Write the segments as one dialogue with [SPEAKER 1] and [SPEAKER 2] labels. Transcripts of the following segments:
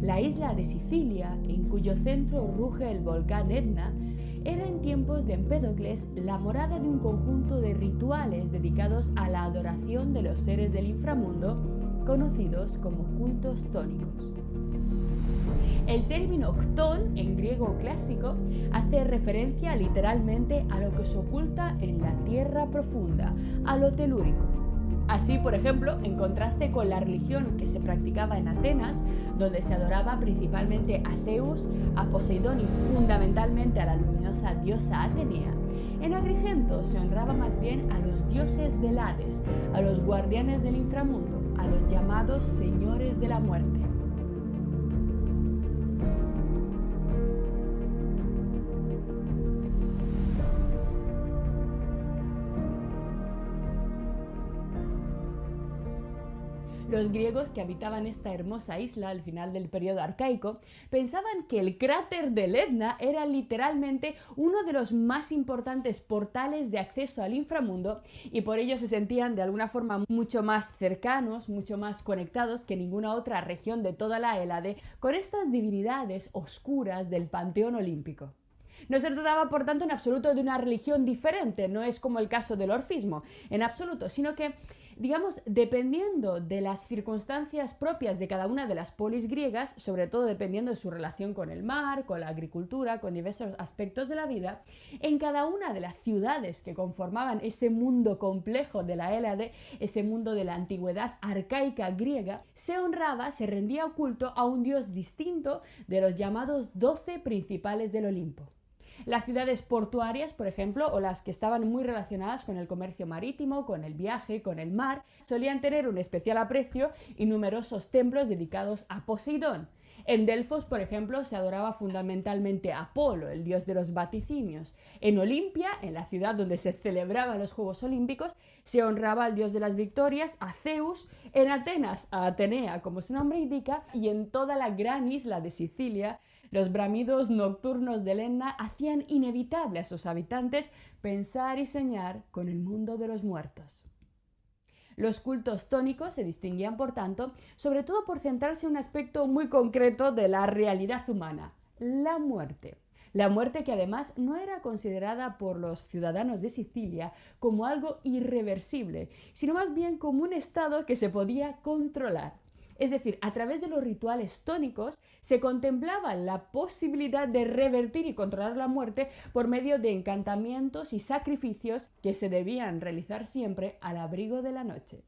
[SPEAKER 1] La isla de Sicilia, en cuyo centro ruge el volcán Etna, era en tiempos de Empédocles la morada de un conjunto de rituales dedicados a la adoración de los seres del inframundo, conocidos como cultos tónicos. El término któn, en griego clásico, hace referencia literalmente a lo que se oculta en la tierra profunda, a lo telúrico. Así, por ejemplo, en contraste con la religión que se practicaba en Atenas, donde se adoraba principalmente a Zeus, a Poseidón y fundamentalmente a la luminosa diosa Atenea, en Agrigento se honraba más bien a los dioses del Hades, a los guardianes del inframundo, a los llamados señores de la muerte. Los griegos que habitaban esta hermosa isla al final del periodo arcaico pensaban que el cráter del Etna era literalmente uno de los más importantes portales de acceso al inframundo y por ello se sentían de alguna forma mucho más cercanos, mucho más conectados que ninguna otra región de toda la Hélade con estas divinidades oscuras del panteón olímpico. No se trataba, por tanto, en absoluto de una religión diferente, no es como el caso del orfismo, en absoluto, sino que, digamos, dependiendo de las circunstancias propias de cada una de las polis griegas, sobre todo dependiendo de su relación con el mar, con la agricultura, con diversos aspectos de la vida, en cada una de las ciudades que conformaban ese mundo complejo de la Hélade, ese mundo de la antigüedad arcaica griega, se honraba, se rendía culto a un dios distinto de los llamados 12 principales del Olimpo. Las ciudades portuarias, por ejemplo, o las que estaban muy relacionadas con el comercio marítimo, con el viaje, con el mar, solían tener un especial aprecio y numerosos templos dedicados a Poseidón. En Delfos, por ejemplo, se adoraba fundamentalmente a Apolo, el dios de los vaticinios. En Olimpia, en la ciudad donde se celebraban los Juegos Olímpicos, se honraba al dios de las victorias, a Zeus. En Atenas, a Atenea, como su nombre indica, y en toda la gran isla de Sicilia, los bramidos nocturnos del Etna hacían inevitable a sus habitantes pensar y soñar con el mundo de los muertos. Los cultos tónicos se distinguían, por tanto, sobre todo por centrarse en un aspecto muy concreto de la realidad humana, la muerte. La muerte que además no era considerada por los ciudadanos de Sicilia como algo irreversible, sino más bien como un estado que se podía controlar. Es decir, a través de los rituales tónicos se contemplaba la posibilidad de revertir y controlar la muerte por medio de encantamientos y sacrificios que se debían realizar siempre al abrigo de la noche.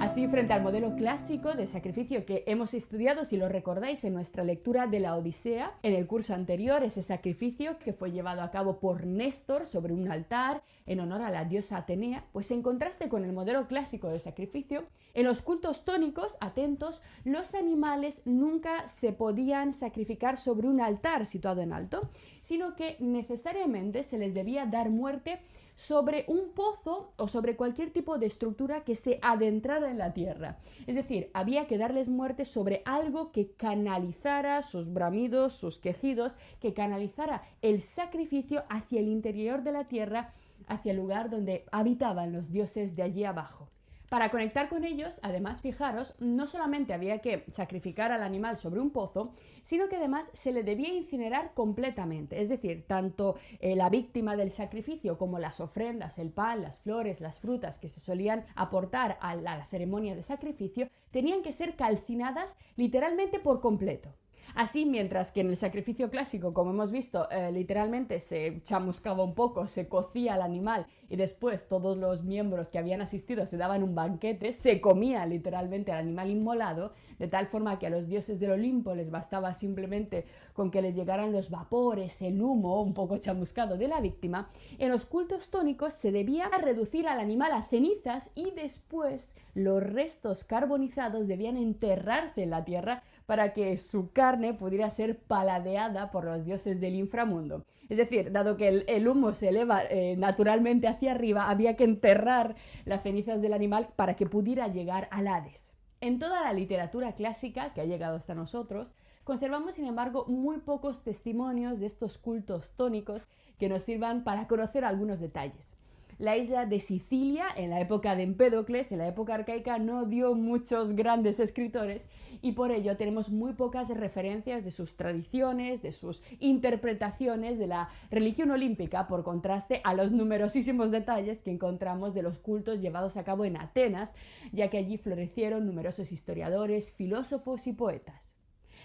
[SPEAKER 1] Así, frente al modelo clásico de sacrificio que hemos estudiado, si lo recordáis, en nuestra lectura de la Odisea, en el curso anterior, ese sacrificio que fue llevado a cabo por Néstor sobre un altar en honor a la diosa Atenea, pues en contraste con el modelo clásico de sacrificio, en los cultos tónicos, atentos, los animales nunca se podían sacrificar sobre un altar situado en alto, sino que necesariamente se les debía dar muerte sobre un pozo o sobre cualquier tipo de estructura que se adentrara en la tierra. Es decir, había que darles muerte sobre algo que canalizara sus bramidos, sus quejidos, que canalizara el sacrificio hacia el interior de la tierra, hacia el lugar donde habitaban los dioses de allí abajo. Para conectar con ellos, además, fijaros, no solamente había que sacrificar al animal sobre un pozo, sino que además se le debía incinerar completamente. Es decir, tanto la víctima del sacrificio como las ofrendas, el pan, las flores, las frutas que se solían aportar a la ceremonia de sacrificio, tenían que ser calcinadas literalmente por completo. Así, mientras que en el sacrificio clásico, como hemos visto, literalmente se chamuscaba un poco, se cocía el animal y después todos los miembros que habían asistido se daban un banquete, se comía literalmente al animal inmolado, de tal forma que a los dioses del Olimpo les bastaba simplemente con que les llegaran los vapores, el humo un poco chamuscado de la víctima. En los cultos tónicos se debía reducir al animal a cenizas y después los restos carbonizados debían enterrarse en la tierra para que su carne pudiera ser paladeada por los dioses del inframundo. Es decir, dado que el humo se eleva naturalmente hacia arriba, había que enterrar las cenizas del animal para que pudiera llegar al Hades. En toda la literatura clásica que ha llegado hasta nosotros, conservamos sin embargo muy pocos testimonios de estos cultos tónicos que nos sirvan para conocer algunos detalles. La isla de Sicilia, en la época de Empédocles, en la época arcaica, no dio muchos grandes escritores y por ello tenemos muy pocas referencias de sus tradiciones, de sus interpretaciones de la religión olímpica, por contraste a los numerosísimos detalles que encontramos de los cultos llevados a cabo en Atenas, ya que allí florecieron numerosos historiadores, filósofos y poetas.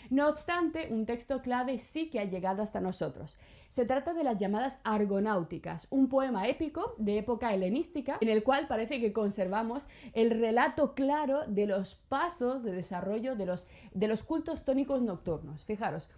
[SPEAKER 1] No obstante, un texto clave sí que ha llegado hasta nosotros. Se trata de las llamadas Argonáuticas, un poema épico de época helenística en el cual parece que conservamos el relato claro de los pasos de desarrollo de los cultos tónicos nocturnos. Fijaros,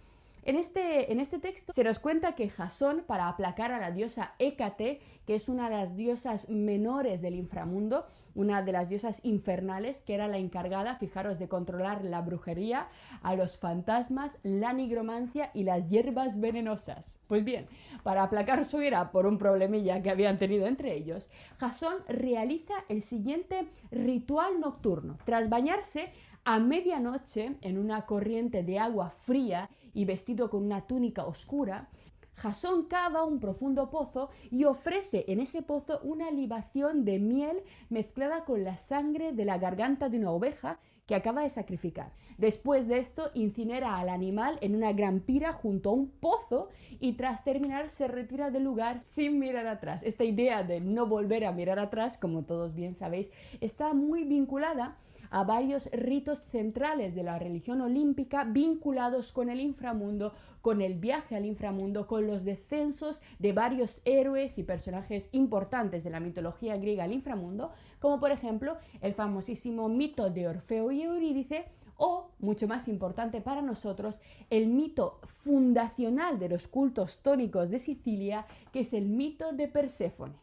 [SPEAKER 1] en este texto se nos cuenta que Jasón, para aplacar a la diosa Hécate, que es una de las diosas menores del inframundo, una de las diosas infernales, que era la encargada, fijaros, de controlar la brujería, a los fantasmas, la nigromancia y las hierbas venenosas. Pues bien, para aplacar su ira por un problemilla que habían tenido entre ellos, Jasón realiza el siguiente ritual nocturno. Tras bañarse a medianoche en una corriente de agua fría y vestido con una túnica oscura, Jasón cava un profundo pozo y ofrece en ese pozo una libación de miel mezclada con la sangre de la garganta de una oveja que acaba de sacrificar. Después de esto, incinera al animal en una gran pira junto a un pozo y tras terminar se retira del lugar sin mirar atrás. Esta idea de no volver a mirar atrás, como todos bien sabéis, está muy vinculada a varios ritos centrales de la religión olímpica vinculados con el inframundo, con el viaje al inframundo, con los descensos de varios héroes y personajes importantes de la mitología griega al inframundo, como por ejemplo el famosísimo mito de Orfeo y Eurídice, o, mucho más importante para nosotros, el mito fundacional de los cultos tónicos de Sicilia, que es el mito de Perséfone.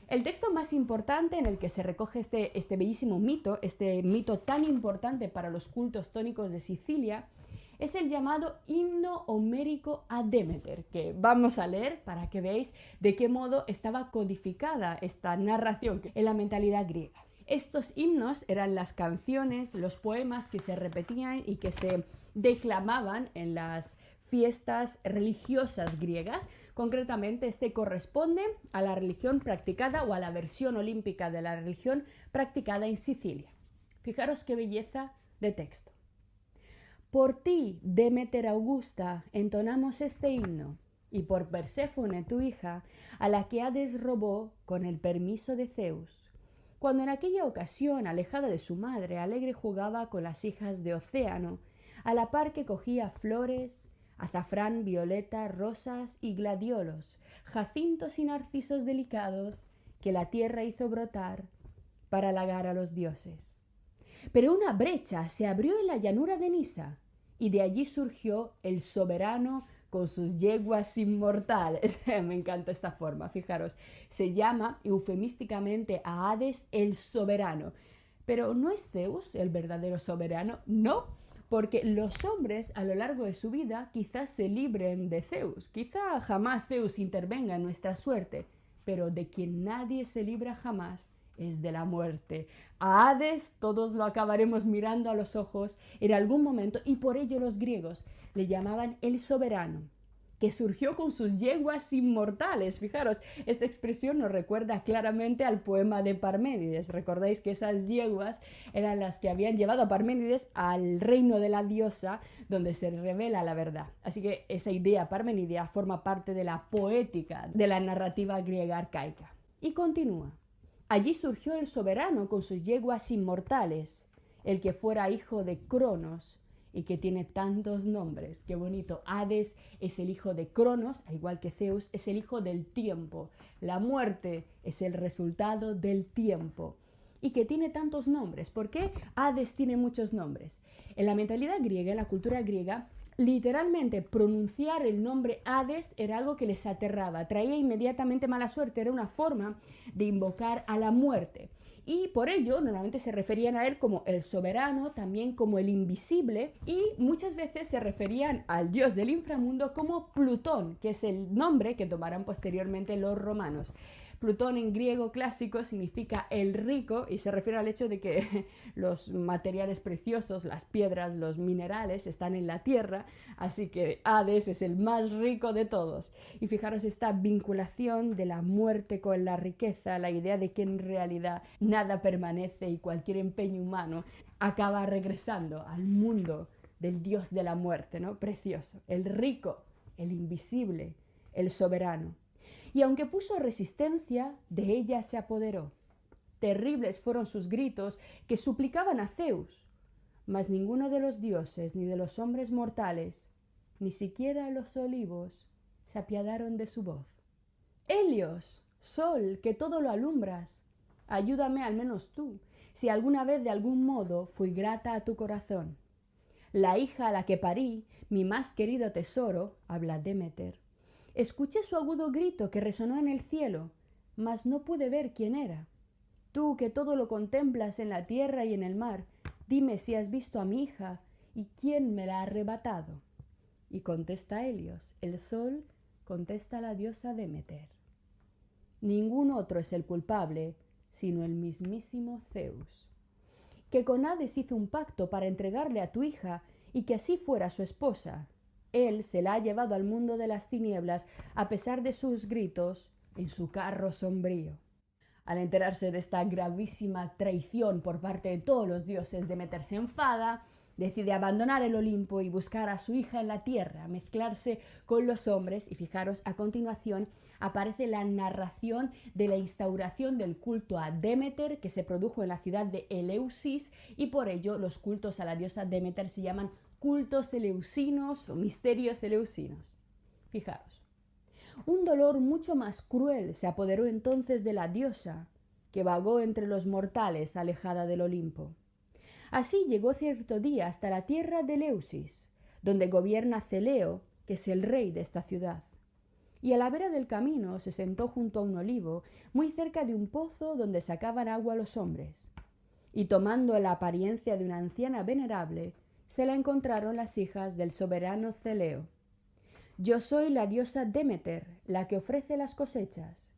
[SPEAKER 1] El texto más importante en el que se recoge este bellísimo mito, este mito tan importante para los cultos tónicos de Sicilia, es el llamado Himno Homérico a Demeter, que vamos a leer para que veáis de qué modo estaba codificada esta narración en la mentalidad griega. Estos himnos eran las canciones, los poemas que se repetían y que se declamaban en las fiestas religiosas griegas. Concretamente, este corresponde a la religión practicada o a la versión olímpica de la religión practicada en Sicilia. Fijaros qué belleza de texto. Por ti, Demeter Augusta, entonamos este himno, y por Perséfone, tu hija, a la que Hades robó con el permiso de Zeus. Cuando en aquella ocasión, alejada de su madre, alegre jugaba con las hijas de Océano, a la par que cogía flores, azafrán, violeta, rosas y gladiolos, jacintos y narcisos delicados que la tierra hizo brotar para halagar a los dioses. Pero una brecha se abrió en la llanura de Nisa y de allí surgió el soberano con sus yeguas inmortales. Me encanta esta forma, fijaros. Se llama eufemísticamente a Hades el soberano. Pero ¿no es Zeus el verdadero soberano? No, porque los hombres a lo largo de su vida quizás se libren de Zeus, quizá jamás Zeus intervenga en nuestra suerte, pero de quien nadie se libra jamás es de la muerte. A Hades todos lo acabaremos mirando a los ojos en algún momento y por ello los griegos le llamaban el soberano, que surgió con sus yeguas inmortales. Fijaros, esta expresión nos recuerda claramente al poema de Parménides. Recordáis que esas yeguas eran las que habían llevado a Parménides al reino de la diosa, donde se revela la verdad. Así que esa idea parmenidia forma parte de la poética de la narrativa griega arcaica. Y continúa. Allí surgió el soberano con sus yeguas inmortales, el que fuera hijo de Cronos, y que tiene tantos nombres. Qué bonito. Hades es el hijo de Cronos, al igual que Zeus, es el hijo del tiempo. La muerte es el resultado del tiempo. Y que tiene tantos nombres. ¿Por qué Hades tiene muchos nombres? En la mentalidad griega, en la cultura griega, literalmente pronunciar el nombre Hades era algo que les aterraba, traía inmediatamente mala suerte, era una forma de invocar a la muerte. Y por ello normalmente se referían a él como el soberano, también como el invisible, y muchas veces se referían al dios del inframundo como Plutón, que es el nombre que tomarán posteriormente los romanos. Plutón en griego clásico significa el rico y se refiere al hecho de que los materiales preciosos, las piedras, los minerales están en la tierra, así que Hades es el más rico de todos. Y fijaros esta vinculación de la muerte con la riqueza, la idea de que en realidad nada permanece y cualquier empeño humano acaba regresando al mundo del dios de la muerte, ¿no? Precioso, el rico, el invisible, el soberano. Y aunque puso resistencia, de ella se apoderó. Terribles fueron sus gritos que suplicaban a Zeus, mas ninguno de los dioses ni de los hombres mortales, ni siquiera los olivos, se apiadaron de su voz. Helios, sol, que todo lo alumbras, ayúdame al menos tú, si alguna vez de algún modo fui grata a tu corazón. La hija a la que parí, mi más querido tesoro, habla Demeter. Escuché su agudo grito que resonó en el cielo, mas no pude ver quién era. Tú que todo lo contemplas en la tierra y en el mar, dime si has visto a mi hija y quién me la ha arrebatado. Y contesta Helios, el sol contesta la diosa Demeter. Ningún otro es el culpable, sino el mismísimo Zeus, que con Hades hizo un pacto para entregarle a tu hija y que así fuera su esposa. Él se la ha llevado al mundo de las tinieblas a pesar de sus gritos en su carro sombrío. Al enterarse de esta gravísima traición por parte de todos los dioses, Demeter se enfada, decide abandonar el Olimpo y buscar a su hija en la tierra, mezclarse con los hombres, y fijaros, a continuación aparece la narración de la instauración del culto a Demeter que se produjo en la ciudad de Eleusis, y por ello los cultos a la diosa Demeter se llaman cultos eleusinos o misterios eleusinos. Fijaros. Un dolor mucho más cruel se apoderó entonces de la diosa, que vagó entre los mortales alejada del Olimpo. Así llegó cierto día hasta la tierra de Eleusis, donde gobierna Celeo, que es el rey de esta ciudad. Y a la vera del camino se sentó junto a un olivo, muy cerca de un pozo donde sacaban agua los hombres. Y tomando la apariencia de una anciana venerable, se la encontraron las hijas del soberano Celeo. Yo soy la diosa Demeter, la que ofrece las cosechas,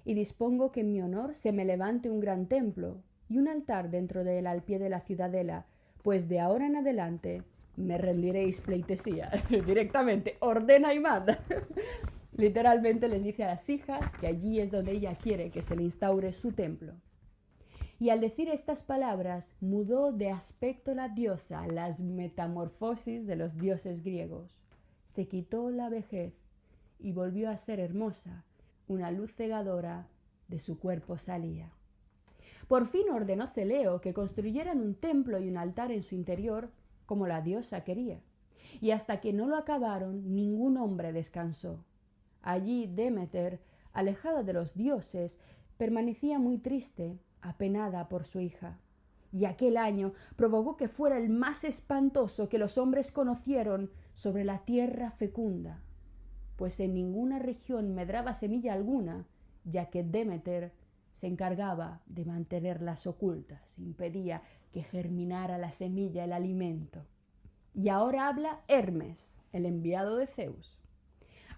[SPEAKER 1] y dispongo que en mi honor se me levante un gran templo y un altar dentro de él al pie de la ciudadela, pues de ahora en adelante me rendiréis pleitesía. Directamente, ordena y manda. Literalmente les dice a las hijas que allí es donde ella quiere que se le instaure su templo. Y al decir estas palabras, mudó de aspecto la diosa, las metamorfosis de los dioses griegos. Se quitó la vejez y volvió a ser hermosa, una luz cegadora de su cuerpo salía. Por fin ordenó Celeo que construyeran un templo y un altar en su interior, como la diosa quería, y hasta que no lo acabaron, ningún hombre descansó. Allí Demeter, alejada de los dioses, permanecía muy triste, apenada por su hija. Y aquel año provocó que fuera el más espantoso que los hombres conocieron sobre la tierra fecunda, pues en ninguna región medraba semilla alguna, ya que Demeter se encargaba de mantenerlas ocultas, impedía que germinara la semilla, el alimento. Y ahora habla Hermes, el enviado de Zeus.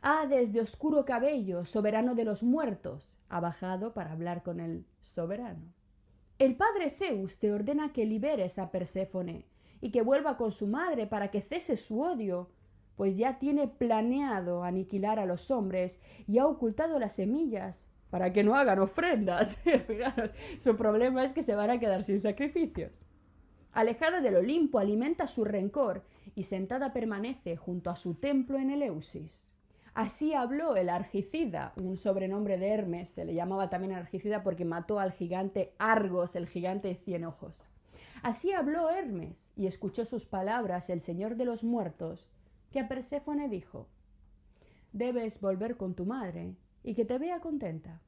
[SPEAKER 1] Hades de oscuro cabello, soberano de los muertos, ha bajado para hablar con el soberano. El padre Zeus te ordena que liberes a Perséfone y que vuelva con su madre para que cese su odio, pues ya tiene planeado aniquilar a los hombres y ha ocultado las semillas para que no hagan ofrendas. Fijaros, su problema es que se van a quedar sin sacrificios. Alejada del Olimpo alimenta su rencor y sentada permanece junto a su templo en Eleusis. Así habló el Argicida, un sobrenombre de Hermes, se le llamaba también Argicida porque mató al gigante Argos, el gigante de 100 ojos. Así habló Hermes, y escuchó sus palabras el señor de los muertos, que a Perséfone dijo: debes volver con tu madre y que te vea contenta.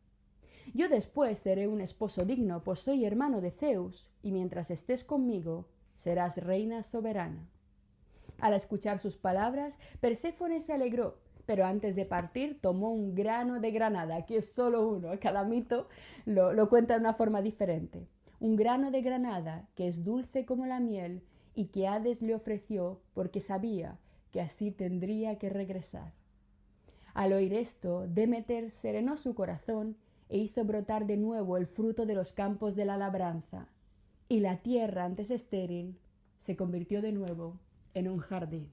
[SPEAKER 1] Yo después seré un esposo digno, pues soy hermano de Zeus, y mientras estés conmigo, serás reina soberana. Al escuchar sus palabras, Perséfone se alegró, pero antes de partir tomó un grano de granada, que es solo uno, cada mito lo cuenta de una forma diferente. Un grano de granada que es dulce como la miel y que Hades le ofreció porque sabía que así tendría que regresar. Al oír esto, Demeter serenó su corazón e hizo brotar de nuevo el fruto de los campos de la labranza, y la tierra antes estéril se convirtió de nuevo en un jardín.